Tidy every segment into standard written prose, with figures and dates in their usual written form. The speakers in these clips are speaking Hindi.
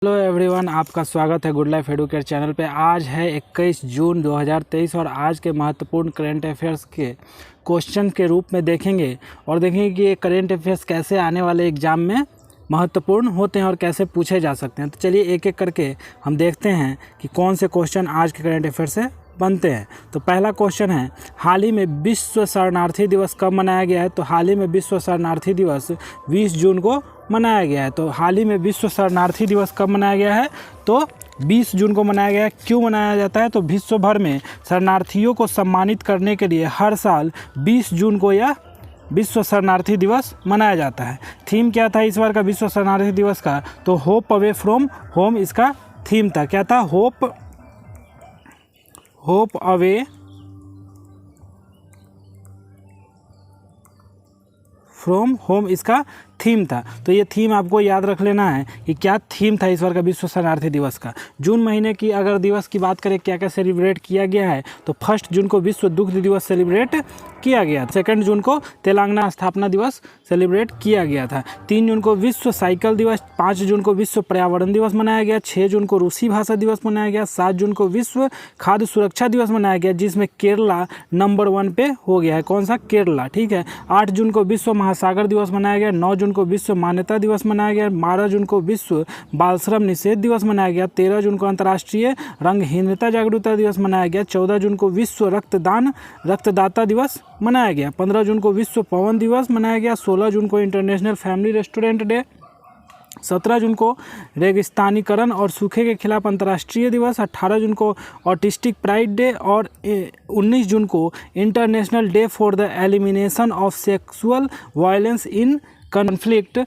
हेलो एवरीवन, आपका स्वागत है गुड लाइफ एडुकेट चैनल पे। आज है 21 जून 2023 और आज के महत्वपूर्ण करंट अफेयर्स के क्वेश्चन के रूप में देखेंगे और देखेंगे कि ये करंट अफेयर्स कैसे आने वाले एग्जाम में महत्वपूर्ण होते हैं और कैसे पूछे जा सकते हैं। तो चलिए एक एक करके हम देखते हैं कि कौन से क्वेश्चन आज के करंट अफेयर से बनते हैं। तो पहला क्वेश्चन है, हाल ही में विश्व शरणार्थी दिवस कब मनाया गया है? तो हाल ही में विश्व शरणार्थी दिवस 20 जून को मनाया गया है। तो हाल ही में विश्व शरणार्थी दिवस कब मनाया गया है? तो 20 जून को मनाया गया है। क्यों मनाया जाता है? तो विश्व भर में शरणार्थियों को सम्मानित करने के लिए हर साल 20 जून को यह विश्व शरणार्थी दिवस मनाया जाता है। थीम क्या था इस बार का विश्व शरणार्थी दिवस का? तो होप अवे फ्रॉम होम इसका थीम था। क्या था? होप अवे फ्रॉम होम इसका थीम था। तो ये थीम आपको याद रख लेना है कि क्या थीम था इस बार का विश्व शरणार्थी दिवस का। जून महीने की अगर दिवस की बात करें क्या क्या सेलिब्रेट किया गया है, तो 1 जून को विश्व दुग्ध दिवस सेलिब्रेट किया गया। 2 जून को तेलंगाना स्थापना दिवस सेलिब्रेट किया गया था। 3 जून को विश्व साइकिल दिवस, 5 जून को विश्व पर्यावरण दिवस मनाया गया, 6 जून को रूसी भाषा दिवस मनाया गया, 7 जून को विश्व खाद्य सुरक्षा दिवस मनाया गया, जिसमें केरला नंबर 1 पे हो गया है। कौन सा? केरला। ठीक है। 8 जून को विश्व महासागर दिवस मनाया गया, 9 जून को विश्व मान्यता दिवस मनाया गया, 12 जून को विश्व बाल श्रम निषेध दिवस मनाया गया, 13 जून को अंतर्राष्ट्रीय रंगहीनता जागरूकता दिवस मनाया गया, 14 जून को विश्व रक्तदाता दिवस मनाया गया, 15 जून को विश्व पवन दिवस मनाया गया, 16 जून को इंटरनेशनल फैमिली रेस्टोरेंट डे, 17 जून को रेगिस्तानीकरण और सूखे के खिलाफ अंतर्राष्ट्रीय दिवस, 18 जून को ऑटिस्टिक प्राइड डे और 19 जून को international day for the elimination of sexual violence in conflict.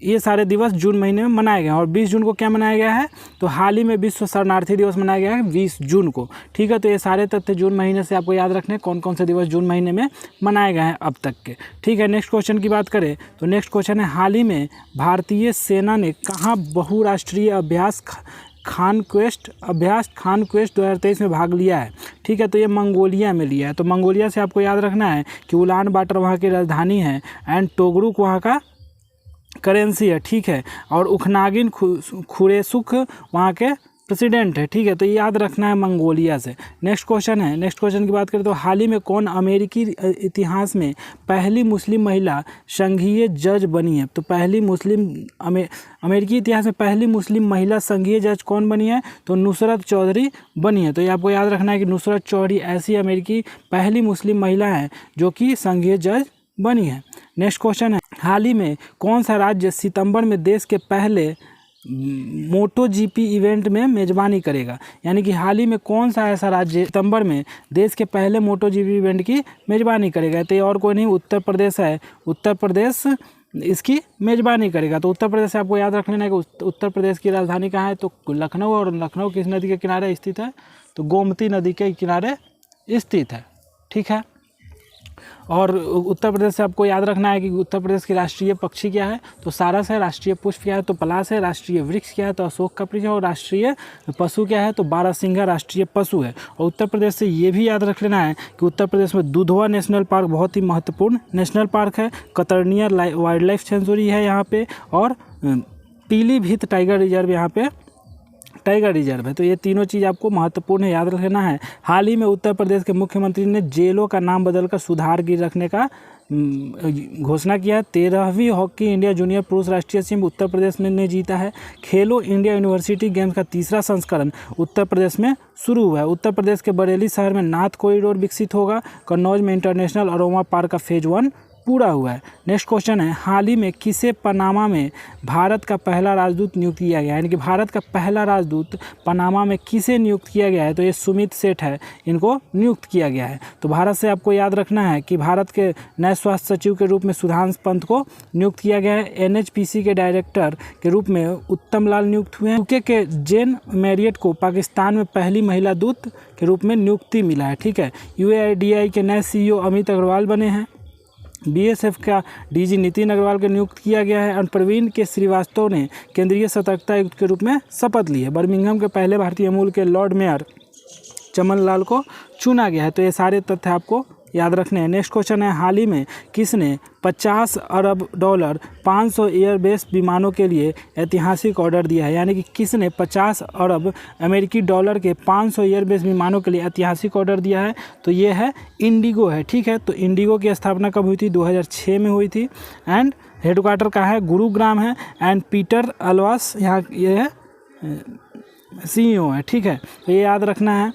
ये सारे दिवस जून महीने में मनाए गए हैं। और 20 जून को क्या मनाया गया है? तो हाल ही में विश्व शरणार्थी दिवस मनाया गया है 20 जून को। ठीक है। तो ये सारे तथ्य जून महीने से आपको याद रखने कौन कौन से दिवस जून महीने में मनाए गए हैं अब तक के। ठीक है। नेक्स्ट क्वेश्चन की बात करें तो नेक्स्ट क्वेश्चन है, हाल ही में भारतीय सेना ने कहाँ बहुराष्ट्रीय अभ्यास खान क्वेस्ट 2023 में भाग लिया है? ठीक है। तो ये मंगोलिया में लिया है। तो मंगोलिया से आपको याद रखना है कि उलान बाटर वहाँ की राजधानी है एंड टोगरुक वहाँ का करेंसी है। ठीक है। और उखनागिन खुरेसुख वहाँ के प्रेसिडेंट है। ठीक है। तो ये याद रखना है मंगोलिया से। नेक्स्ट क्वेश्चन की बात करें तो हाल ही में कौन अमेरिकी इतिहास में पहली मुस्लिम महिला संघीय जज बनी है? तो अमेरिकी इतिहास में पहली मुस्लिम महिला संघीय जज कौन बनी है? तो नुसरत चौधरी बनी है। तो ये आपको याद रखना है कि नुसरत चौधरी ऐसी अमेरिकी पहली मुस्लिम महिला है जो कि संघीय जज बनी है। नेक्स्ट क्वेश्चन है, हाल ही में कौन सा राज्य सितंबर में देश के पहले मोटो जीपी इवेंट में मेजबानी करेगा? यानी कि हाल ही में कौन सा ऐसा राज्य सितंबर में देश के पहले मोटो जीपी इवेंट की मेजबानी करेगा? तो ये और कोई नहीं, उत्तर प्रदेश है। उत्तर प्रदेश इसकी मेजबानी करेगा। तो उत्तर प्रदेश से आपको याद रख लेना है कि उत्तर प्रदेश की राजधानी कहाँ है? तो लखनऊ। और लखनऊ किस नदी के किनारे स्थित है? तो गोमती नदी के किनारे स्थित है। ठीक है। और उत्तर प्रदेश से आपको याद रखना है कि उत्तर प्रदेश की राष्ट्रीय पक्षी क्या है? तो सारस है। राष्ट्रीय पुष्प क्या है? तो पलाश है। राष्ट्रीय वृक्ष क्या है? तो अशोक का वृक्ष है। और राष्ट्रीय पशु क्या है? तो बारहसिंगा राष्ट्रीय पशु है। और उत्तर प्रदेश से ये भी याद रख लेना है कि उत्तर प्रदेश में दुधवा नेशनल पार्क बहुत ही महत्वपूर्ण नेशनल पार्क है। कतर्निया वाइल्ड लाइफ सेंचुरी है यहाँ पे। और पीलीभीत टाइगर रिजर्व यहाँ पे टाइगर रिजर्व है। तो ये तीनों चीज़ आपको महत्वपूर्ण याद रखना है। हाल ही में उत्तर प्रदेश के मुख्यमंत्री ने जेलों का नाम बदलकर सुधार गृह रखने का घोषणा किया है। 13वीं हॉकी इंडिया जूनियर पुरुष राष्ट्रीय टीम उत्तर प्रदेश में ने जीता है। खेलो इंडिया यूनिवर्सिटी गेम्स का तीसरा संस्करण उत्तर प्रदेश में शुरू हुआ है। उत्तर प्रदेश के बरेली शहर में नाथ कॉरिडोर विकसित होगा। कन्नौज में इंटरनेशनल अरोमा पार्क का फेज 1 पूरा हुआ है। नेक्स्ट क्वेश्चन है, हाल ही में किसे पनामा में भारत का पहला राजदूत नियुक्त किया गया? यानी कि भारत का पहला राजदूत पनामा में किसे नियुक्त किया गया है? तो ये सुमित सेठ है, इनको नियुक्त किया गया है। तो भारत से आपको याद रखना है कि भारत के नए स्वास्थ्य सचिव के रूप में सुधांशु पंत को नियुक्त किया गया है। एनएचपीसी के डायरेक्टर के रूप में उत्तम लाल नियुक्त हुए हैं। यूके के जेन मैरियट को पाकिस्तान में पहली महिला दूत के रूप में नियुक्ति मिला है। ठीक है। यूआईडीआई के नए सीईओ अमित अग्रवाल बने हैं। बीएसएफ का डीजी नितिन अग्रवाल को नियुक्त किया गया है। और प्रवीण के श्रीवास्तव ने केंद्रीय सतर्कता आयुक्त के रूप में शपथ ली है। बर्मिंघम के पहले भारतीय मूल के लॉर्ड मेयर चमन लाल को चुना गया है। तो ये सारे तथ्य आपको याद रखने हैं। नेक्स्ट क्वेश्चन है, हाल ही में किसने 50 अरब डॉलर 500 एयरबेस विमानों के लिए ऐतिहासिक ऑर्डर दिया है? यानी कि किसने 50 अरब अमेरिकी डॉलर के 500 एयरबेस विमानों के लिए ऐतिहासिक ऑर्डर दिया है? तो ये है इंडिगो है, ठीक है। तो इंडिगो की स्थापना कब हुई थी? 2006 में हुई थी। एंड हेडक्वार्टर कहाँ है? गुरुग्राम है। एंड पीटर अल्वास यहाँ ये है CEO है, ठीक है। तो ये याद रखना है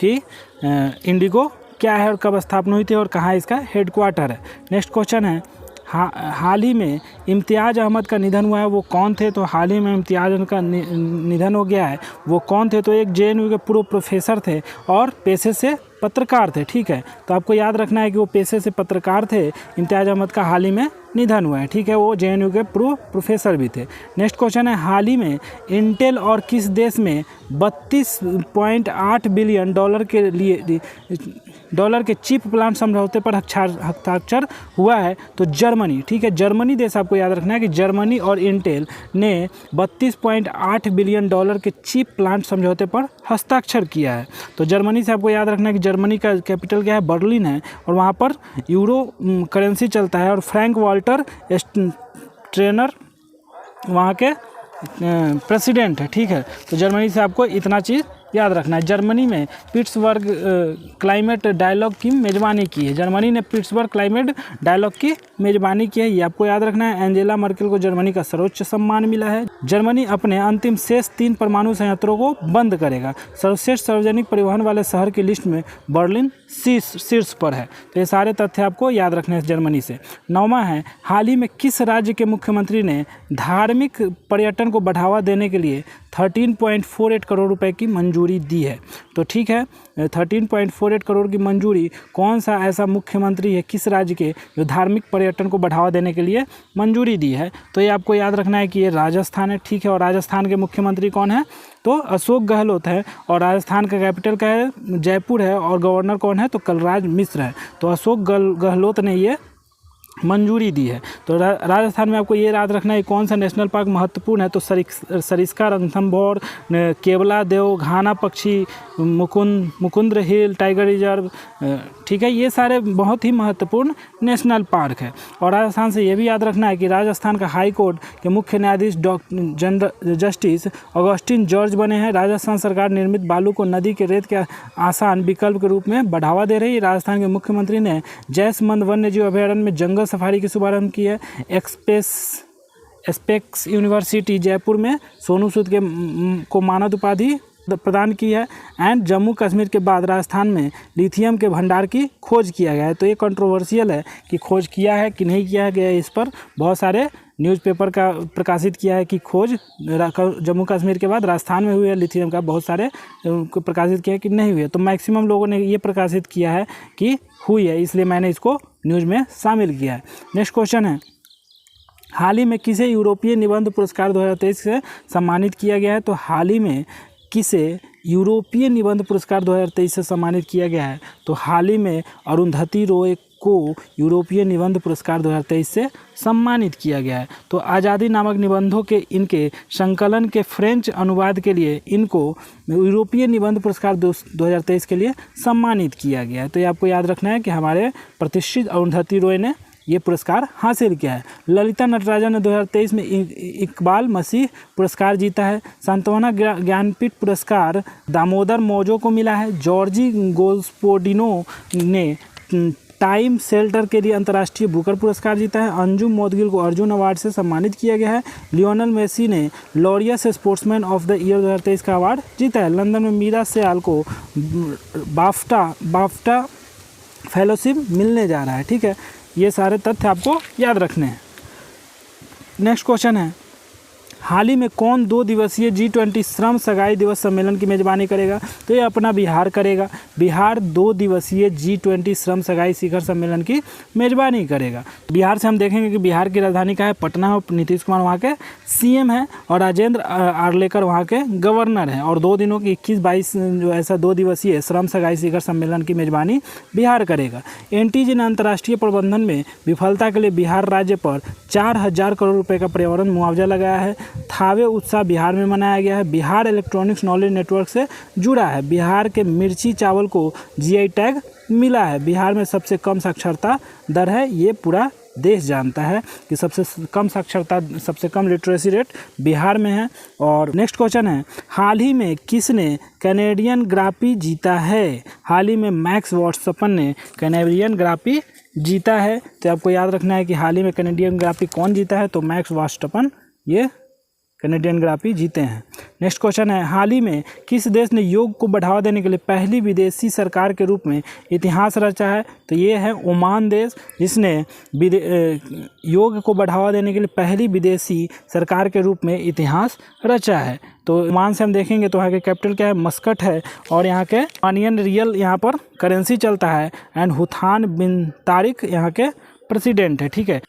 कि इंडिगो क्या है और कब स्थापना हुई थी और कहाँ इसका हेडक्वार्टर है। नेक्स्ट क्वेश्चन है, हाल ही में इम्तियाज़ अहमद का निधन हुआ है, वो कौन थे? तो हाल ही में इम्तियाज़ अहमद का निधन हो गया है, वो कौन थे? तो एक JNU के पूर्व प्रोफेसर थे और पेशे से पत्रकार थे, ठीक है। तो आपको याद रखना है कि वो पेशे से पत्रकार थे। इम्तियाज़ अहमद का हाल ही में निधन हुआ है, ठीक है। वो JNU के पूर्व प्रोफेसर भी थे। नेक्स्ट क्वेश्चन है, हाल ही में इंटेल और किस देश में 32.8 बिलियन डॉलर के चिप प्लांट समझौते पर हस्ताक्षर हुआ है? तो जर्मनी, ठीक है। जर्मनी देश आपको याद रखना है कि जर्मनी और इंटेल ने 32.8 बिलियन डॉलर के चिप प्लांट समझौते पर हस्ताक्षर किया है। तो जर्मनी से आपको याद रखना है कि जर्मनी का कैपिटल क्या है? बर्लिन है और वहाँ पर यूरो करेंसी चलता है और फ्रैंक वाल्टर स्टेनर वहाँ के प्रेसिडेंट है, ठीक है। तो जर्मनी से आपको इतना चीज़ याद रखना है। जर्मनी में पिट्सबर्ग क्लाइमेट डायलॉग की मेज़बानी की है। जर्मनी ने पिट्सबर्ग क्लाइमेट डायलॉग की मेज़बानी की है, ये आपको याद रखना है। एंजेला मर्केल को जर्मनी का सर्वोच्च सम्मान मिला है। जर्मनी अपने अंतिम शेष 3 परमाणु संयंत्रों को बंद करेगा। सर्वश्रेष्ठ सार्वजनिक परिवहन वाले शहर की लिस्ट में बर्लिन शीर्ष पर है। तो ये सारे तथ्य आपको याद रखने हैं जर्मनी से। 9वां है, हाल ही में किस राज्य के मुख्यमंत्री ने धार्मिक पर्यटन को बढ़ावा देने के लिए 13.48 करोड़ रुपए की मंजूरी दी है? तो ठीक है, 13.48 करोड़ की मंजूरी कौन सा ऐसा मुख्यमंत्री है, किस राज्य के, जो धार्मिक पर्यटन को बढ़ावा देने के लिए मंजूरी दी है? तो ये आपको याद रखना है कि ये राजस्थान है, ठीक है। और राजस्थान के मुख्यमंत्री कौन है? तो अशोक गहलोत है। और राजस्थान का कैपिटल क्या है? जयपुर है। और गवर्नर कौन है? तो कलराज मिश्र है। तो अशोक गहलोत ने ये मंजूरी दी है। तो राजस्थान में आपको ये याद रखना है कौन सा नेशनल पार्क महत्वपूर्ण है? तो सरिस्का, रणथंभौर, केवला देव, घाना पक्षी, मुकुंद्र हिल टाइगर रिजर्व, ठीक है। ये सारे बहुत ही महत्वपूर्ण नेशनल पार्क है। और राजस्थान से ये भी याद रखना है कि राजस्थान का हाई कोर्ट के मुख्य न्यायाधीश जस्टिस ऑगस्टिन जॉर्ज बने हैं। राजस्थान सरकार निर्मित बालू को नदी के रेत के आसान विकल्प के रूप में बढ़ावा दे रही है। राजस्थान के मुख्यमंत्री ने जैसमंद वन्यजीव अभयारण्य में जंगल सफारी की शुभारंभ की है। एस्पेक्स यूनिवर्सिटी जयपुर में सोनू सूद को मानद उपाधि प्रदान की है। एंड जम्मू कश्मीर के बाद राजस्थान में लिथियम के भंडार की खोज किया गया है। तो ये कंट्रोवर्शियल है कि खोज किया है कि नहीं किया गया है। इस पर बहुत सारे न्यूज़पेपर का प्रकाशित किया है कि खोज जम्मू कश्मीर के बाद राजस्थान में हुई है लिथियम का, बहुत सारे प्रकाशित किया है कि नहीं हुई है। तो मैक्सिमम लोगों ने ये प्रकाशित किया है कि हुई है, इसलिए मैंने इसको न्यूज़ में शामिल किया है। नेक्स्ट क्वेश्चन है, हाल ही में किसे यूरोपीय निबंध पुरस्कार 2023 से सम्मानित किया गया है? तो हाल ही में किसे यूरोपीय निबंध पुरस्कार 2023 से सम्मानित किया गया है? तो हाल ही में अरुंधति रॉय को यूरोपीय निबंध पुरस्कार 2023 से सम्मानित किया गया है। तो आज़ादी नामक निबंधों के इनके संकलन के फ्रेंच अनुवाद के लिए इनको यूरोपीय निबंध पुरस्कार 2023 के लिए सम्मानित किया गया है। तो ये आपको याद रखना है कि हमारे प्रतिष्ठित अरुंधति रॉय ने ये पुरस्कार हासिल किया है। ललिता नटराजन ने 2023 में इकबाल मसीह पुरस्कार जीता है। सांत्वना ज्ञानपीठ पुरस्कार दामोदर मौजो को मिला है। जॉर्जी गोस्पोडिनो ने टाइम शेल्टर के लिए अंतर्राष्ट्रीय बुकर पुरस्कार जीता है। अंजुम मोदगिल को अर्जुन अवार्ड से सम्मानित किया गया है। लियोनल मेसी ने Laureus sportsman of the year 2023 का अवार्ड जीता है। लंदन में मीरा सयाल को बाफ्टा फेलोशिप मिलने जा रहा है, ठीक है। ये सारे तथ्य आपको याद रखने हैं। नेक्स्ट क्वेश्चन है, हाल ही में कौन 2 दिवसीय G20 श्रम सगाई दिवस सम्मेलन की मेजबानी करेगा? तो ये अपना बिहार करेगा। बिहार 2 दिवसीय G20 श्रम सगाई शिखर सम्मेलन की मेजबानी करेगा। बिहार से हम देखेंगे कि बिहार की राजधानी का है पटना और नीतीश कुमार वहाँ के CM हैं और राजेंद्र आर्लेकर वहाँ के गवर्नर हैं। और 2 दिनों की 21-22 जो ऐसा 2 दिवसीय श्रम सगाई शिखर सम्मेलन की मेजबानी बिहार करेगा। NTG ने अंतर्राष्ट्रीय प्रबंधन में विफलता के लिए बिहार राज्य पर 4000 करोड़ रुपये का पर्यावरण मुआवजा लगाया है। थावे उत्सव बिहार में मनाया गया है। बिहार इलेक्ट्रॉनिक्स नॉलेज नेटवर्क से जुड़ा है। बिहार के मिर्ची चावल को जीआई टैग मिला है। बिहार में सबसे कम साक्षरता दर है, ये पूरा देश जानता है कि सबसे कम साक्षरता, सबसे कम लिटरेसी रेट बिहार में है। और नेक्स्ट क्वेश्चन है, हाल ही में किसने कैनेडियन ग्रापी जीता है? हाल ही में मैक्स वर्स्टैपन ने कैनेडियन ग्रापी जीता है। तो आपको याद रखना है कि हाल ही में कैनेडियन ग्रापी कौन जीता है, तो मैक्स वर्स्टैपन ये कैनेडियन ग्रापी जीते हैं। नेक्स्ट क्वेश्चन है, हाल ही में किस देश ने योग को बढ़ावा देने के लिए पहली विदेशी सरकार के रूप में इतिहास रचा है? तो ये है ओमान देश, जिसने योग को बढ़ावा देने के लिए पहली विदेशी सरकार के रूप में इतिहास रचा है। तो ओमान से हम देखेंगे तो यहाँ के कैपिटल क्या है, मस्कट है, और यहाँ के ओमानियन रियल यहाँ पर करेंसी चलता है, एंड हुथान बिन तारिक यहाँ के प्रेसिडेंट है। ठीक है,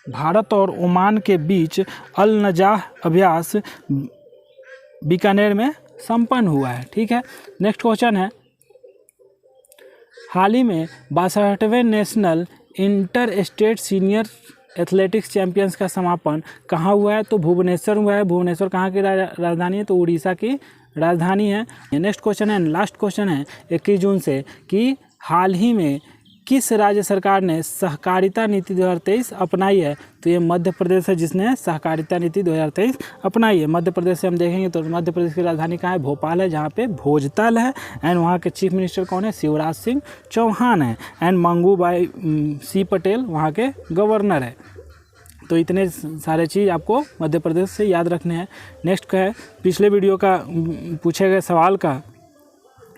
भारत और ओमान के बीच अल नजाह अभ्यास बीकानेर में संपन्न हुआ है। ठीक है, नेक्स्ट क्वेश्चन है, हाल ही में 62वें national interstate senior athletics champions का समापन कहाँ हुआ है? तो भुवनेश्वर हुआ है। भुवनेश्वर कहाँ की राजधानी है? तो उड़ीसा की राजधानी है। नेक्स्ट क्वेश्चन है, लास्ट क्वेश्चन है 21 जून से, कि हाल ही में किस राज्य सरकार ने सहकारिता नीति 2023 अपनाई है? तो ये मध्य प्रदेश है, जिसने सहकारिता नीति 2023 अपनाई है। मध्य प्रदेश से हम देखेंगे तो मध्य प्रदेश की राजधानी कहाँ है? भोपाल है, जहाँ पे भोजतल है, एंड वहाँ के चीफ मिनिस्टर कौन है? शिवराज सिंह चौहान है, एंड मंगूभाई सी पटेल वहाँ के गवर्नर है। तो इतने सारे चीज़ आपको मध्य प्रदेश से याद रखने हैं। नेक्स्ट है, पिछले वीडियो का पूछे गए सवाल का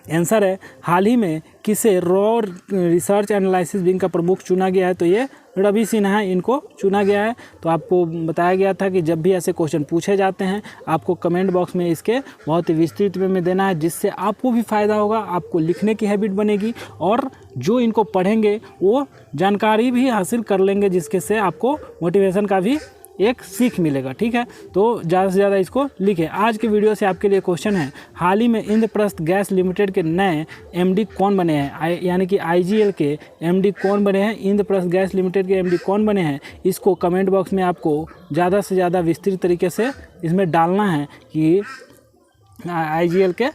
आंसर है, हाल ही में किसे रॉ रिसर्च एनालिसिस विंग का प्रमुख चुना गया है? तो ये रवि सिन्हा है, इनको चुना गया है। तो आपको बताया गया था कि जब भी ऐसे क्वेश्चन पूछे जाते हैं, आपको कमेंट बॉक्स में इसके बहुत ही विस्तृत में देना है, जिससे आपको भी फ़ायदा होगा, आपको लिखने की हैबिट बनेगी, और जो इनको पढ़ेंगे वो जानकारी भी हासिल कर लेंगे, जिसके से आपको मोटिवेशन का भी एक सीख मिलेगा। ठीक है, तो ज़्यादा से ज़्यादा इसको लिखें। आज के वीडियो से आपके लिए क्वेश्चन है, हाल ही में इंद्रप्रस्थ गैस लिमिटेड के नए एमडी कौन बने हैं? यानी कि आईजीएल के एमडी कौन बने हैं? इंद्रप्रस्थ गैस लिमिटेड के एमडी कौन बने हैं? इसको कमेंट बॉक्स में आपको ज़्यादा से ज़्यादा विस्तृत तरीके से इसमें डालना है कि आईजीएल के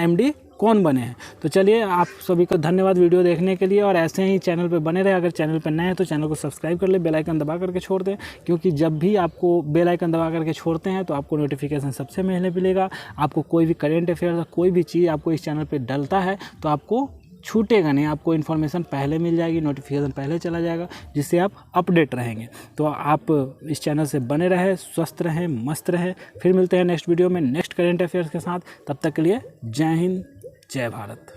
एमडी कौन बने हैं। तो चलिए, आप सभी को धन्यवाद वीडियो देखने के लिए, और ऐसे ही चैनल पे बने रहे। अगर चैनल पे नए हैं तो चैनल को सब्सक्राइब कर ले, बेल आइकन दबा करके छोड़ दें, क्योंकि जब भी आपको बेल आइकन दबा करके छोड़ते हैं तो आपको नोटिफिकेशन सबसे पहले मिलेगा। आपको कोई भी करेंट अफेयर, कोई भी चीज़ आपको इस चैनल पर डलता है तो आपको छूटेगा नहीं, आपको इन्फॉर्मेशन पहले मिल जाएगी, नोटिफिकेशन पहले चला जाएगा, जिससे आप अपडेट रहेंगे। तो आप इस चैनल से बने रहें, स्वस्थ रहें, मस्त रहें। फिर मिलते हैं नेक्स्ट वीडियो में नेक्स्ट करेंट अफेयर्स के साथ। तब तक के लिए जय हिंद, जय भारत।